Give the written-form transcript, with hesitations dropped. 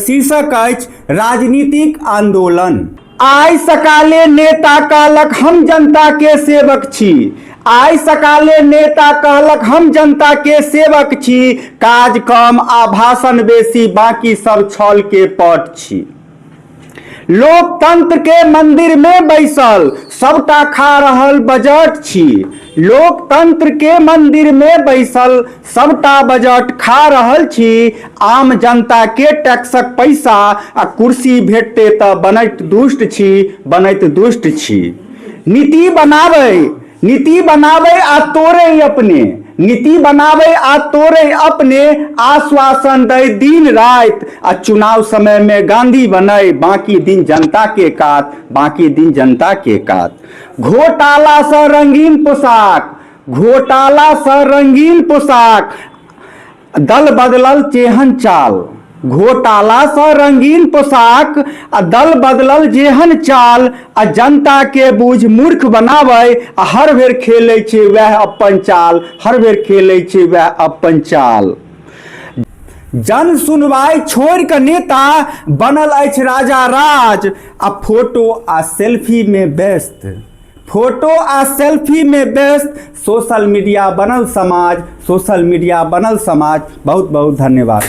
शीर्षक अछि राजनीतिक आंदोलन। आइ सकाले नेता कहलक हम जनता के सेवक छी। आइ सकाले नेता कहलक हम जनता के सेवक छी। काज कम आ भाषण बेसी, बाकी सब छल के पट छी। लोकतंत्र के मंदिर में बैसल सबटा खा रहल बजट छी। लोकतंत्र के मंदिर में बैसल सबटा बजट खा रहल छी। आम जनता के टैक्सक पैसा आ कुर्सी भेटते त बनैत दुष्ट छी, बनैत दुष्ट छी। नीति बनावे आ तोड़े अपने, नीति बनावे आ तोड़े अपने। आश्वासन दे दिन रात आ चुनाव समय में गांधी बने, बाकी दिन जनता के कात, बाकी दिन जनता के कात। घोटाला से रंगीन पोशाक, घोटाला से रंगीन पोशाक, दल बदलल जेहन चाल। घोटाला से रंगीन पोशाक आ दल बदलल जेहन चाल। आ जनता के बूझ मूर्ख बनावे आ हर बेर खेले छे वह अपन चाल, हर बेर खेले छे वह अपन चाल। जन सुनवाई छोड़ के नेता बनल अछि राजा राज। आ फोटो आ सेल्फी में व्यस्त, फोटो आ सेल्फी में व्यस्त। सोशल मीडिया बनल समाज, सोशल मीडिया बनल समाज। बहुत बहुत धन्यवाद।